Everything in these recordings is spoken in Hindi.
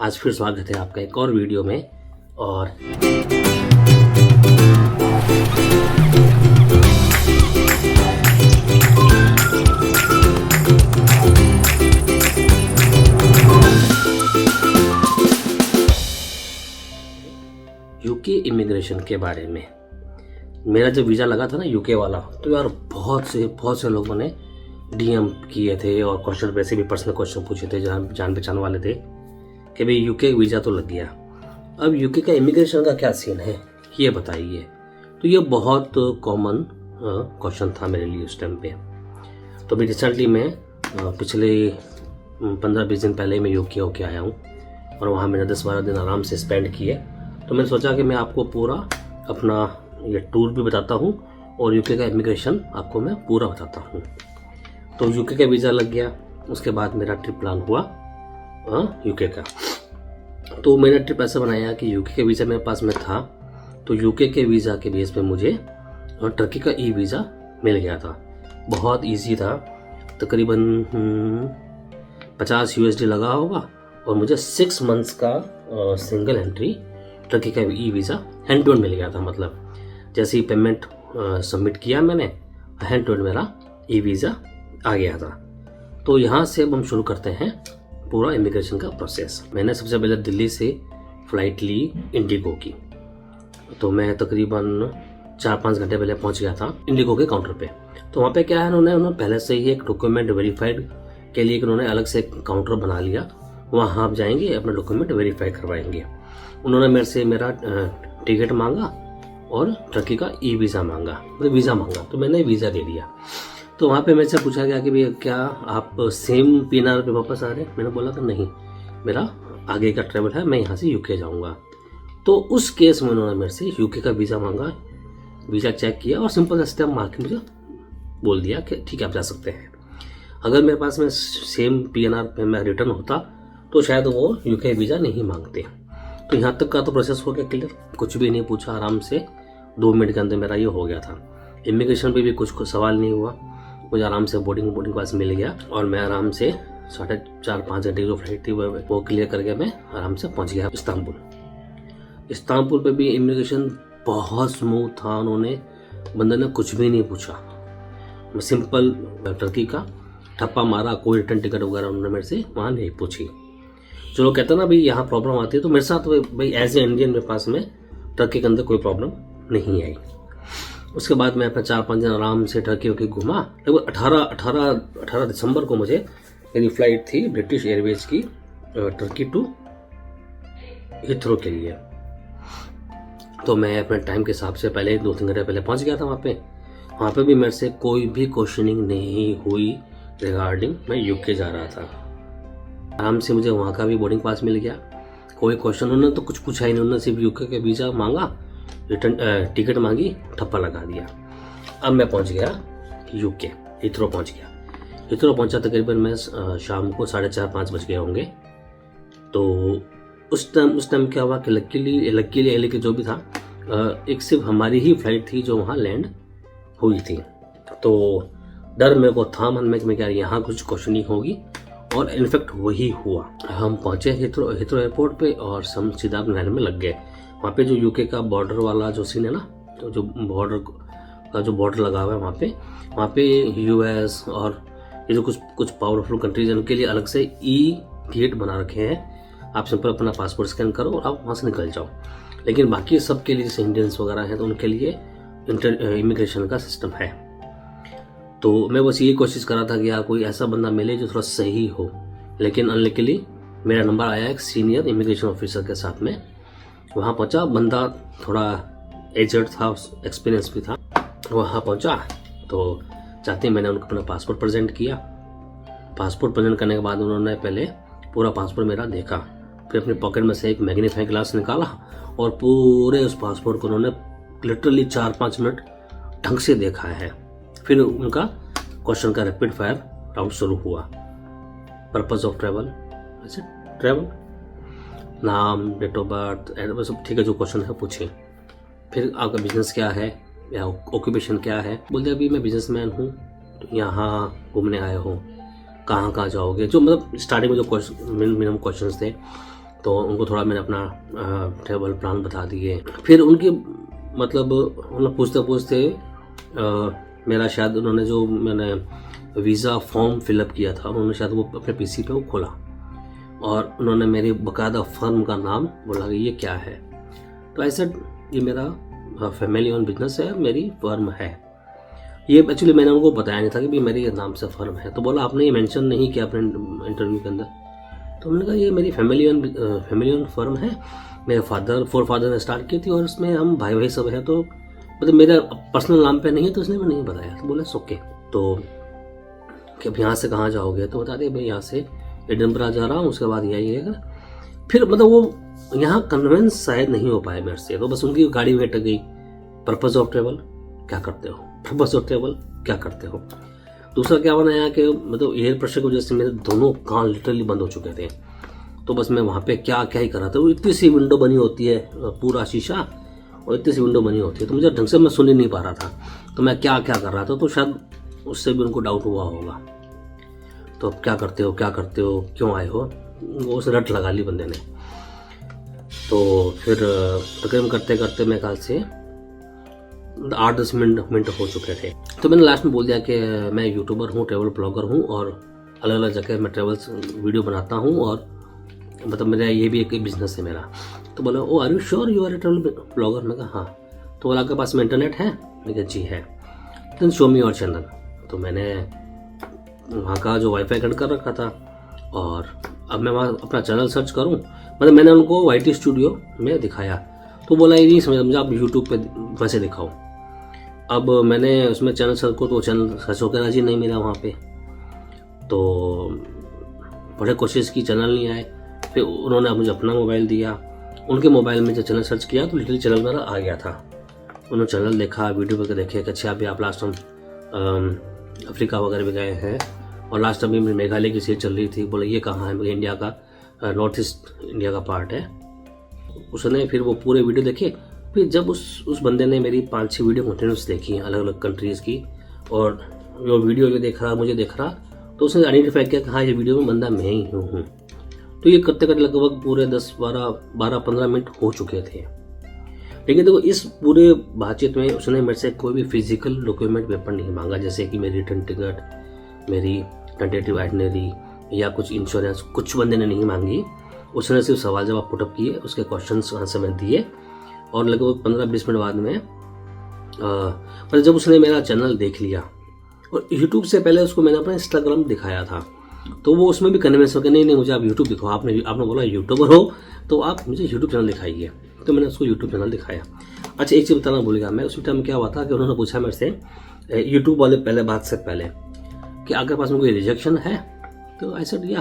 आज फिर स्वागत है आपका एक और वीडियो में। और यूके इमिग्रेशन के बारे में, मेरा जब वीज़ा लगा था ना यूके वाला, तो यार बहुत से लोगों ने डीएम किए थे और क्वेश्चन, वैसे भी पर्सनल क्वेश्चन पूछे थे, जान पहचान वाले थे कि भाई यूके वीज़ा तो लग गया, अब यूके का इमिग्रेशन का क्या सीन है ये बताइए। तो ये बहुत कॉमन क्वेश्चन था मेरे लिए उस टाइम पे। तो अभी रिसेंटली मैं पिछले 15-20 दिन पहले मैं यूके होके आया हूँ और वहाँ मैंने 10-12 दिन आराम से स्पेंड किए। तो मैंने सोचा कि मैं आपको पूरा अपना ये टूर भी बताता हूँ और यूके का इमिग्रेशन आपको मैं पूरा बताता हूँ। तो यूके का वीज़ा लग गया, उसके बाद मेरा ट्रिप प्लान हुआ यूके का। तो मैंने ट्रिप ऐसा बनाया कि यूके के वीज़ा मेरे पास में था, तो यूके के वीज़ा के बेस पे मुझे टर्की का ई वीज़ा मिल गया था। बहुत इजी था, तकरीबन 50 USD लगा होगा और मुझे 6 मंथ्स का सिंगल एंट्री टर्की का e visa hand to hand मिल गया था। मतलब जैसे ही पेमेंट सबमिट किया मैंने, हैंड टू हैंड मेरा ई वीज़ा आ गया था। तो यहाँ से अब हम शुरू करते हैं पूरा इमिग्रेशन का प्रोसेस। मैंने सबसे पहले दिल्ली से फ़्लाइट ली इंडिगो की। तो मैं तकरीबन 4-5 घंटे पहले पहुँच गया था इंडिगो के काउंटर पे। तो वहाँ पे क्या है, उन्होंने पहले से ही एक डॉक्यूमेंट वेरीफाइड के लिए उन्होंने अलग से काउंटर बना लिया। वहाँ आप जाएंगे, अपना डॉक्यूमेंट वेरीफाई करवाएंगे। उन्होंने मेरे से मेरा टिकट मांगा और टर्की का ई वीज़ा मांगा, मतलब वीज़ा मांगा। तो मैंने वीज़ा दे दिया। तो वहाँ पे मेरे से पूछा गया कि भैया क्या आप सेम PNR पे वापस आ रहे हैं? मैंने बोला कि नहीं, मेरा आगे का ट्रैवल है, मैं यहाँ से यूके जाऊँगा। तो उस केस में उन्होंने मेरे से यूके का वीज़ा मांगा, वीज़ा चेक किया और सिंपल सा स्टैम्प मार के मुझे बोल दिया कि ठीक है आप जा सकते हैं। अगर मेरे पास में सेम PNR पे मैं रिटर्न होता तो शायद वो यूके वीज़ा नहीं मांगते। तो यहाँ तक का तो प्रोसेस हो गया क्लियर, कुछ भी नहीं पूछा, आराम से 2 मिनट के अंदर मेरा ये हो गया था। इमिग्रेशन पे भी कुछ सवाल नहीं हुआ, मुझे आराम से बोर्डिंग पास मिल गया और मैं आराम से 4.5-5 घंटे की जो फ्लाइट थी वो क्लियर करके मैं आराम से पहुंच गया इस्तांबुल पे भी इमिग्रेशन बहुत स्मूथ था। बंदे ने कुछ भी नहीं पूछा, सिंपल टर्की का ठप्पा मारा, कोई रिटर्न टिकट वगैरह उन्होंने मेरे से वहाँ नहीं पूछी। चलो कहते ना भाई यहाँ प्रॉब्लम आती है, तो मेरे साथ भाई एज ए इंडियन मेरे पास में टर्की के अंदर कोई प्रॉब्लम नहीं आई। उसके बाद मैं अपना 4-5 दिन आराम से टर्की होके घूमा। लगभग 18 दिसंबर को मुझे मेरी फ्लाइट थी ब्रिटिश एयरवेज की टर्की टू हिथ्रो के लिए। तो मैं अपने टाइम के हिसाब से पहले 2-3 घंटे पहले पहुंच गया था वहाँ पे भी मेरे से कोई भी क्वेश्चनिंग नहीं हुई रिगार्डिंग मैं यूके जा रहा था। आराम से मुझे वहाँ का भी बोर्डिंग पास मिल गया, कोई क्वेश्चन उन्होंने तो कुछ पूछा ही नहीं। उन्होंने सिर्फ यूके के वीज़ा मांगा, रिटर्न टिकट मांगी, ठप्पा लगा दिया। अब मैं पहुंच गया यूके, हिथ्रो पहुंच गया। हिथ्रो पहुंचा तकरीबन मैं शाम को 4:30-5 बज गए होंगे। तो उस टाइम क्या हुआ कि लकीली के जो भी था, एक सिर्फ हमारी ही फ्लाइट थी जो वहाँ लैंड हुई थी। तो डर मेरे को था मन में कि मैं क्या यहाँ कुछ क्वेश्चनिंग होगी, और इनफैक्ट वही हुआ। हम पहुंचे हिथ्रो एयरपोर्ट पे और हम सीधा अपने लाइन में लग गए। वहाँ पे जो यूके का बॉर्डर वाला जो सीन है ना, तो जो बॉर्डर लगा हुआ है वहाँ पे US और ये जो कुछ पावरफुल कंट्रीज हैं उनके लिए अलग से ई गेट बना रखे हैं। आप सिंपल अपना पासपोर्ट स्कैन करो और आप वहाँ से निकल जाओ। लेकिन बाकी सब के लिए जैसे इंडियंस वगैरह हैं तो उनके लिए इमिग्रेशन का सिस्टम है। तो मैं बस यही कोशिश कर रहा था कि यार कोई ऐसा बंदा मिले जो थोड़ा सही हो। लेकिन अनलकीली मेरा नंबर आया एक सीनियर इमिग्रेशन ऑफिसर के साथ में। वहाँ पहुँचा, बंदा थोड़ा एजड था, एक्सपीरियंस भी था। वहाँ पहुँचा तो चाहते ही मैंने उनको अपना पासपोर्ट प्रेजेंट किया। पासपोर्ट प्रेजेंट करने के बाद उन्होंने पहले पूरा पासपोर्ट मेरा देखा, फिर अपनी पॉकेट में से एक मैग्नीफाइंग ग्लास निकाला और पूरे उस पासपोर्ट को उन्होंने लिटरली 4-5 मिनट ढंग से देखा है। फिर उनका क्वेश्चन का रैपिड फायर राउंड शुरू हुआ। पर्पस ऑफ ट्रैवल, ट्रैवल, नाम, डेट ऑफ बर्थ, एड्रेस, सब ठीक है, जो क्वेश्चन है पूछे। फिर आपका बिजनेस क्या है या ऑक्यूपेशन क्या है? बोलते अभी मैं बिजनेसमैन हूँ, यहाँ घूमने आए हो, कहाँ जाओगे, जो मतलब स्टार्टिंग में जो मिनिमम क्वेश्चंस थे तो उनको थोड़ा मैंने अपना ट्रैवल प्लान बता दिए। फिर उनकी मतलब उन्होंने पूछते पूछते मेरा शायद उन्होंने जो मैंने वीज़ा फॉर्म फिलअप किया था उन्होंने शायद वो अपने पीसी पे वो खोला और उन्होंने मेरी बाकायदा फर्म का नाम बोला कि ये क्या है। तो आई सेड ये मेरा फैमिली ओन बिजनेस है, मेरी फर्म है। ये एक्चुअली मैंने उनको बताया नहीं था कि भी मेरे नाम से फर्म है। तो बोला आपने ये मेंशन नहीं किया अपने इंटरव्यू के अंदर। तो मैंने कहा ये मेरी फैमिली ओन फर्म है, मेरे फोर फादर ने स्टार्ट की थी और उसमें हम भाई भाई सब हैं, तो मतलब मेरा पर्सनल नाम पे नहीं है तो इसलिए मैं नहीं बताया। तो बोला ओके। तो कि अब यहाँ से कहाँ जाओगे, तो बता दिए भाई यहाँ से एडिनबरा जा रहा हूँ, उसके बाद यही है। फिर मतलब वो यहाँ कन्विंस शायद नहीं हो पाए मेरे से, तो बस उनकी गाड़ी में अटक गई। पर्पज ऑफ ट्रेवल क्या करते हो, पर्पज ऑफ ट्रेवल क्या करते हो। दूसरा क्या बनाया कि मतलब एयर प्रेशर की वजह से मेरे दोनों कान लिटरली बंद हो चुके थे। तो बस मैं वहाँ पे क्या क्या ही कर रहा था। वो इतनी सी विंडो बनी होती है, पूरा शीशा और इतनी सी विंडो बनी होती है, तो मुझे ढंग से मैं सुन ही नहीं पा रहा था तो मैं क्या क्या कर रहा था। तो शायद उससे भी उनको डाउट हुआ होगा। तो अब क्या करते हो क्यों आए हो, वो उसे रट लगा ली बंदे ने। तो फिर तकरीबन करते करते मेरे ख्याल से 8-10 मिनट हो चुके थे। तो मैंने लास्ट में बोल दिया कि मैं यूट्यूबर हूँ, ट्रैवल ब्लॉगर हूँ और अलग अलग जगह मैं ट्रैवल्स वीडियो बनाता हूँ और मतलब मेरा ये भी एक बिजनेस है मेरा। तो बोला oh are you sure you are a travel blogger. मैं कहा हाँ। तो बोला आपके पास में इंटरनेट है। मैं कहा जी है। Then show me your channel. तो मैंने वहाँ का जो वाईफाई कनेक्ट कर रखा था और अब मैं वहाँ अपना चैनल सर्च करूँ, मतलब मैंने उनको YT स्टूडियो में दिखाया। तो बोला ये नहीं समझा आप यूट्यूब पे वैसे दिखाओ। अब मैंने उसमें चैनल सर्च को तो चैनल सर्च होकर राजी नहीं मिला वहाँ पे। तो बड़े कोशिश की, चैनल नहीं आए। फिर उन्होंने मुझे अपना मोबाइल दिया, उनके मोबाइल में जब चैनल सर्च किया तो लिटिल चैनल मेरा आ गया था। उन्होंने चैनल देखा, वीडियो वगैरह देखे कि अच्छा अभी आप लास्ट टाइम अफ्रीका वगैरह भी गए हैं और लास्ट टाइम भी मेघालय की सीट चल रही थी। बोले ये कहाँ है, मेरे इंडिया का नॉर्थ ईस्ट इंडिया का पार्ट है। उसने फिर वो पूरे वीडियो देखे। फिर जब उस बंदे ने मेरी 5-6 वीडियो कंटिन्यूस देखी अलग अलग कंट्रीज़ की और वो वीडियो भी देख रहा, मुझे देख रहा, तो उसने आइडेंटिफाई किया कि हाँ ये वीडियो में बंदा मैं ही हूँ। तो ये करते करते लगभग पूरे 10-12-15 मिनट हो चुके थे। लेकिन देखो इस पूरे बातचीत में उसने मेरे से कोई भी फिजिकल डॉक्यूमेंट पेपर नहीं मांगा, जैसे कि मेरी रिटर्न टिकट, मेरी टेंटेटिव आइटनरी या कुछ इंश्योरेंस, कुछ बंदे ने नहीं मांगी। उसने सिर्फ सवाल जवाब पुटअप किए, उसके क्वेश्चंस आंसर में दिए और लगभग 15-20 मिनट बाद में पर जब उसने मेरा चैनल देख लिया और यूट्यूब से पहले उसको मैंने अपना इंस्टाग्राम दिखाया था, तो वो उसमें भी कन्विंस हो गया नहीं मुझे आप यूट्यूब दिखाओ, आपने बोला यूट्यूबर हो तो आप मुझे यूट्यूब चैनल दिखाइए। तो मैंने उसको यूट्यूब चैनल दिखाया। अच्छा एक चीज़ बताना भूल गया मैं, उसी टाइम क्या हुआ था कि उन्होंने पूछा मेरे से यूट्यूब वाले पहले बात से पहले कि आपके पास में कोई रिजेक्शन है। तो आई सेड या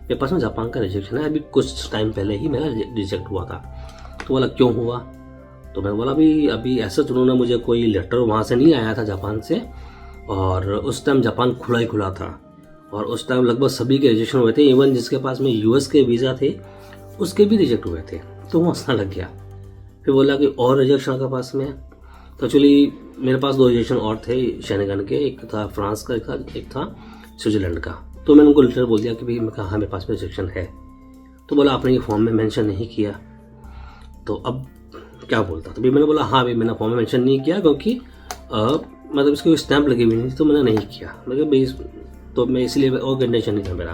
मेरे पास में जापान का रिजेक्शन है, अभी कुछ टाइम पहले ही मेरा रिजेक्ट हुआ था। तो बोला क्यों हुआ। तो मैं बोला अभी ऐसा उन्होंने मुझे कोई लेटर वहाँ से नहीं आया था जापान से, और उस टाइम जापान खुला ही खुला था और उस टाइम लगभग सभी के रिजेक्शन हुए थे, इवन जिसके पास में US के वीज़ा थे उसके भी रिजेक्ट हुए थे। तो वो हंसना लग गया। फिर बोला कि और रिजेक्शन का पास में। तो एक्चुअली मेरे पास 2 रिजेक्शन और थे शेनेगन के, एक था फ्रांस का, एक था स्विट्जरलैंड का। तो मैंने उनको लेटर बोल दिया कि भाई मैं कहा हाँ मेरे पास में रिजेक्शन है। तो बोला आपने ये फॉर्म में मेंशन नहीं किया, तो अब क्या बोलता। तो भी मैंने बोला हाँ भाई मैंने फॉर्म में मेंशन नहीं किया क्योंकि मतलब इसकी स्टैंप लगी हुई नहीं थी तो मैंने नहीं किया, मतलब भाई तो मैं इसलिए और कंडीशन नहीं था मेरा।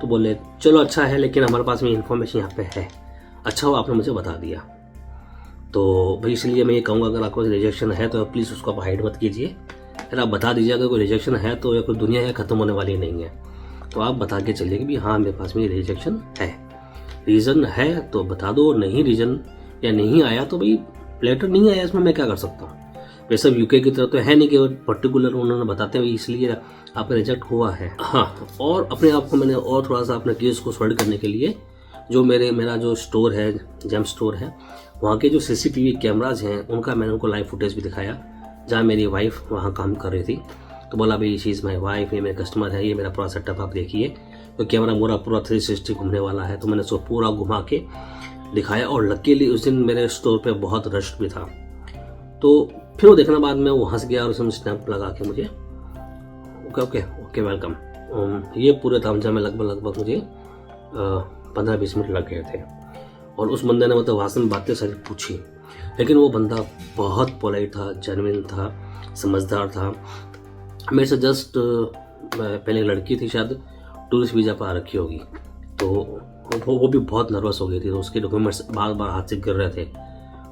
तो बोले चलो अच्छा है, लेकिन हमारे पास में इन्फॉर्मेशन यहाँ पे है, अच्छा हो आपने मुझे बता दिया। तो भाई इसलिए मैं ये कहूँगा अगर आपको रिजेक्शन है तो प्लीज़ उसको आप हाइड मत कीजिए। अगर आप बता दीजिए अगर कोई रिजेक्शन है तो या कोई दुनिया है ख़त्म होने वाली नहीं है, तो आप बता के चलिए कि भाई हाँ मेरे पास में रिजेक्शन है, रीज़न है तो बता दो, नहीं रीज़न या नहीं आया तो भाई लेटर नहीं आया, इसमें मैं क्या कर सकता हूँ। वैसे यूके की तरह तो है नहीं कि पर्टिकुलर उन्होंने बताते हुए इसलिए आपका रिजेक्ट हुआ है। हाँ, और अपने आप को मैंने और थोड़ा सा अपने केस को सॉल्व करने के लिए जो मेरा जो स्टोर है, जेम स्टोर है, वहाँ के जो CCTV कैमराज हैं उनका मैंने उनको लाइव फुटेज भी दिखाया, जहाँ मेरी वाइफ वहाँ काम कर रही थी। तो बोला भाई शी इज़ माई वाइफ, ये मेरे कस्टमर है, ये मेरा पूरा सेटअप आप देखिए। तो कैमरा पूरा 360 घूमने वाला है, तो मैंने उसको पूरा घुमा के दिखाया। और लकीली उस दिन मेरे स्टोर पे बहुत रश भी था। तो फिर वो देखने बाद में वो हंस गया और उसने स्टैंप लगा के मुझे ओके वेलकम। ये पूरे तामझाम में लगभग मुझे 15-20 मिनट लग गए थे। और उस बंदे ने मतलब भाषण में बातें सारी पूछी, लेकिन वो बंदा बहुत पोलाइट था, जेन्युइन था, समझदार था। मेरे से जस्ट पहले एक लड़की थी, शायद टूरिस्ट वीज़ा पर आ रखी होगी, तो वो भी बहुत नर्वस हो गई थी, तो उसके डॉक्यूमेंट्स बार बार हाथ से गिर रहे थे।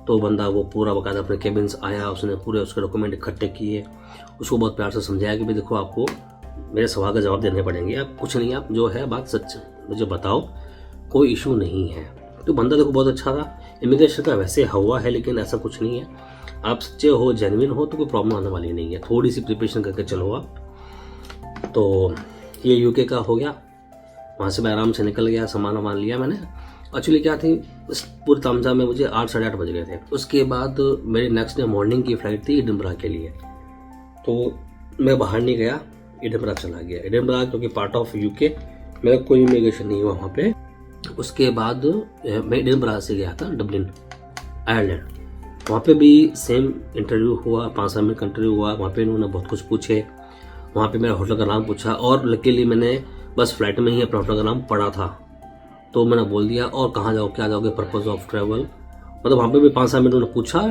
तो बंदा वो पूरा बकायदा अपने केबिन से आया, उसने पूरे उसके डॉक्यूमेंट इकट्ठे किए, उसको बहुत प्यार से समझाया कि भाई देखो आपको मेरे सवाल का जवाब देने पड़ेंगे, आप कुछ नहीं, आप जो है बात सच मुझे बताओ, कोई इशू नहीं है। तो बंदा देखो बहुत अच्छा था। इमिग्रेशन का वैसे हवा है, लेकिन ऐसा कुछ नहीं है, आप सच्चे हो, जेन्युइन हो तो कोई प्रॉब्लम आने वाली नहीं है, थोड़ी सी प्रिपरेशन करके चलो आप। तो ये यूके का हो गया, वहाँ से मैं आराम से निकल गया, सामान वामान लिया मैंने। एक्चुअली क्या थी, इस पूरे तामझाम में मुझे 8 साढ़े 8 बज गए थे। उसके बाद मेरी नेक्स्ट डे मॉर्निंग की फ़्लाइट थी एडिनबरा के लिए, तो मैं बाहर नहीं गया, एडिनबरा चला गया। एडिनबरा क्योंकि पार्ट ऑफ यूके, मेरा कोई इमिग्रेशन नहीं हुआ वहाँ पे। उसके बाद मैं एडिनबरा से गया था डब्लिन, आयरलैंड। वहाँ पे भी सेम इंटरव्यू हुआ, 5 मिनट का इंटरव्यू हुआ। वहाँ पे इन्होंने बहुत कुछ पूछे, वहाँ पे मेरा होटल का नाम पूछा, और लकीली मैंने बस फ्लाइट में ही अपना होटल का नाम पढ़ा था, तो मैंने बोल दिया। और कहाँ जाओ, क्या जाओगे, पर्पज़ ऑफ ट्रैवल, मतलब वहाँ पे भी 5 मिनट उन्होंने पूछा,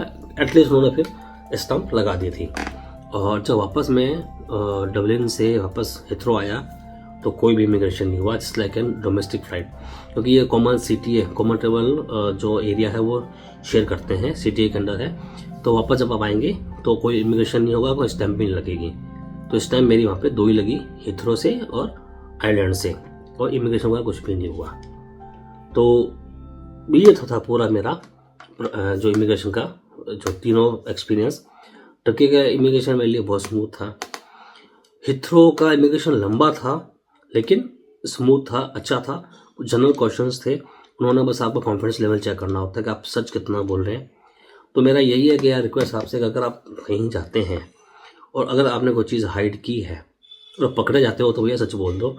एटलीस्ट उन्होंने फिर स्टम्प लगा दी थी। और जब वापस मैं डब्लिन से वापस हिथ्रो आया तो कोई भी इमिग्रेशन नहीं हुआ, just like an domestic flight, क्योंकि ये कॉमन सिटी है, कॉमन ट्रेवल जो एरिया है वो शेयर करते हैं, सिटी के अंदर है। तो वापस जब आप आएंगे तो कोई इमिग्रेशन नहीं होगा, कोई स्टैम्प भी नहीं लगेगी। तो इस टाइम मेरी वहाँ पे 2 ही लगी, हिथ्रो से और आयरलैंड से, और इमिग्रेशन वगैरह कुछ भी नहीं हुआ। तो ये था पूरा मेरा जो इमिग्रेशन का जो तीनों एक्सपीरियंस। टर्की का इमिग्रेशन मेरे लिए बहुत स्मूथ था। हिथ्रो का इमिग्रेशन लंबा था लेकिन स्मूथ था, अच्छा था। जनरल क्वेश्चंस थे, उन्होंने बस आपका कॉन्फिडेंस लेवल चेक करना होता है कि आप सच कितना बोल रहे हैं। तो मेरा यही है कि यार रिक्वेस्ट आपसे कि अगर आप कहीं जाते हैं और अगर आपने कोई चीज़ हाइड की है और पकड़े जाते हो तो भैया सच बोल दो,